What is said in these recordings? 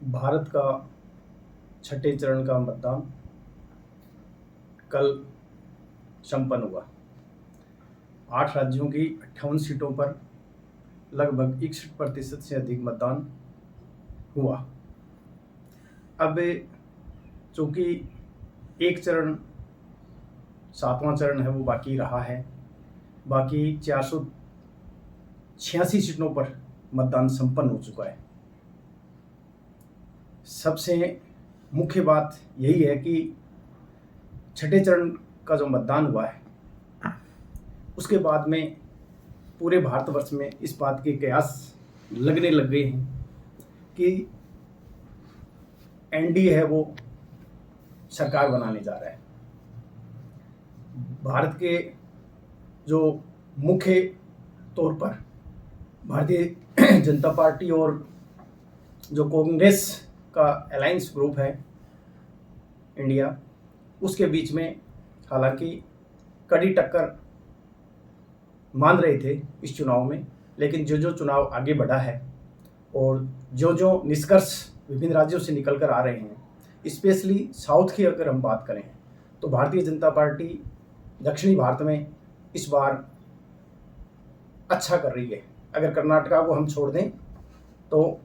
भारत का छठे चरण का मतदान कल संपन्न हुआ। 8 राज्यों की 58 सीटों पर लगभग 61% से अधिक मतदान हुआ। अब चूँकि एक चरण 7वां चरण है वो बाकी रहा है, बाकी 486 सीटों पर मतदान संपन्न हो चुका है। सबसे मुख्य बात यही है कि छठे चरण का जो मतदान हुआ है उसके बाद में पूरे भारतवर्ष में इस बात के कयास लगने लग गए हैं कि एनडीए है वो सरकार बनाने जा रहा है। भारत के जो मुख्य तौर पर भारतीय जनता पार्टी और जो कांग्रेस का अलायंस ग्रुप है इंडिया, उसके बीच में हालांकि कड़ी टक्कर मान रहे थे इस चुनाव में, लेकिन जो जो चुनाव आगे बढ़ा है और जो जो निष्कर्ष विभिन्न राज्यों से निकल कर आ रहे हैं, स्पेशली साउथ की अगर हम बात करें तो भारतीय जनता पार्टी दक्षिणी भारत में इस बार अच्छा कर रही है। अगर कर्नाटका को हम छोड़ दें तो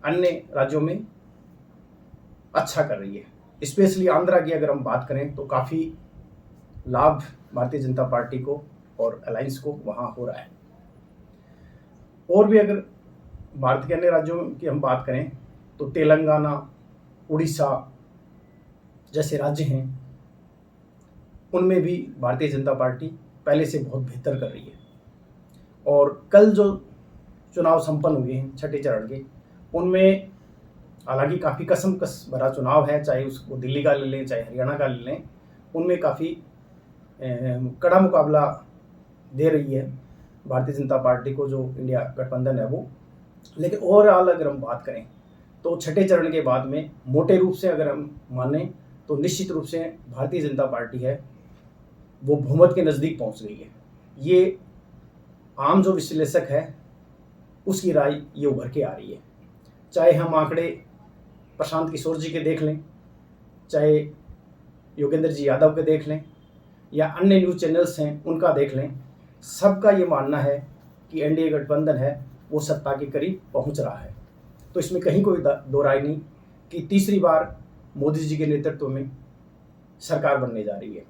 अन्य राज्यों में अच्छा कर रही है। स्पेशली आंध्रा की अगर हम बात करें तो काफ़ी लाभ भारतीय जनता पार्टी को और अलायंस को वहाँ हो रहा है। और भी अगर भारत के अन्य राज्यों की हम बात करें तो तेलंगाना, उड़ीसा जैसे राज्य हैं, उनमें भी भारतीय जनता पार्टी पहले से बहुत बेहतर कर रही है। और कल जो चुनाव संपन्न हुए हैं छठे चरण के, उनमें हालांकि काफ़ी कसमकस भरा चुनाव है, चाहे उसको दिल्ली का ले लें चाहे हरियाणा का ले लें, उनमें काफ़ी कड़ा मुकाबला दे रही है भारतीय जनता पार्टी को जो इंडिया गठबंधन है वो। लेकिन ओवरऑल अगर हम बात करें तो छठे चरण के बाद में मोटे रूप से अगर हम माने तो निश्चित रूप से भारतीय जनता पार्टी है वो बहुमत के नज़दीक पहुंच गई है। ये आम जो विश्लेषक है उसकी राय ये उभर के आ रही है। चाहे हम आंकड़े प्रशांत किशोर जी के देख लें, चाहे योगेंद्र जी यादव के देख लें, या अन्य न्यूज़ चैनल्स हैं उनका देख लें, सबका ये मानना है कि एनडीए गठबंधन है वो सत्ता के करीब पहुंच रहा है। तो इसमें कहीं कोई दो राय नहीं कि तीसरी बार मोदी जी के नेतृत्व में सरकार बनने जा रही है।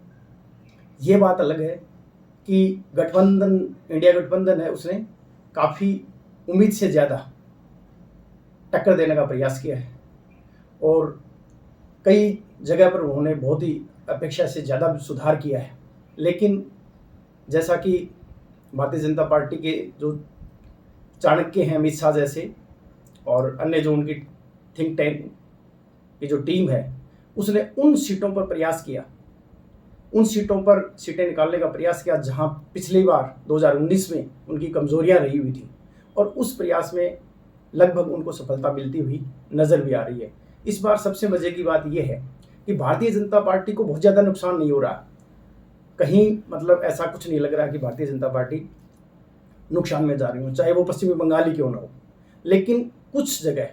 ये बात अलग है कि गठबंधन, इंडिया गठबंधन है, उसने काफ़ी उम्मीद से ज़्यादा टक्कर देने का प्रयास किया है और कई जगह पर उन्होंने बहुत ही अपेक्षा से ज़्यादा सुधार किया है। लेकिन जैसा कि भारतीय जनता पार्टी के जो चाणक्य हैं अमित शाह जैसे, और अन्य जो उनकी थिंक टैंक की जो टीम है, उसने उन सीटों पर प्रयास किया, उन सीटों पर सीटें निकालने का प्रयास किया जहां पिछली बार 2019 में उनकी कमजोरियां रही हुई थी, और उस प्रयास में लगभग उनको सफलता मिलती हुई नज़र भी आ रही है। इस बार सबसे मजे की बात यह है कि भारतीय जनता पार्टी को बहुत ज़्यादा नुकसान नहीं हो रहा, कहीं मतलब ऐसा कुछ नहीं लग रहा कि भारतीय जनता पार्टी नुकसान में जा रही हो, चाहे वो पश्चिमी बंगाल ही क्यों ना हो। लेकिन कुछ जगह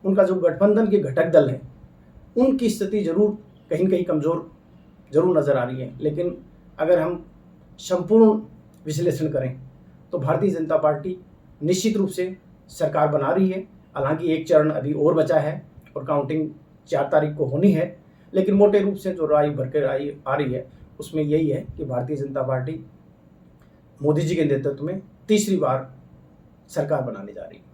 उनका जो गठबंधन के घटक दल हैं उनकी स्थिति जरूर कहीं कहीं कमज़ोर जरूर नज़र आ रही है। लेकिन अगर हम संपूर्ण विश्लेषण करें तो भारतीय जनता पार्टी निश्चित रूप से सरकार बना रही है। हालांकि एक चरण अभी और बचा है और काउंटिंग 4 तारीख को होनी है, लेकिन मोटे रूप से जो राय भर कर आ रही है उसमें यही है कि भारतीय जनता पार्टी मोदी जी के नेतृत्व में तीसरी बार सरकार बनाने जा रही है।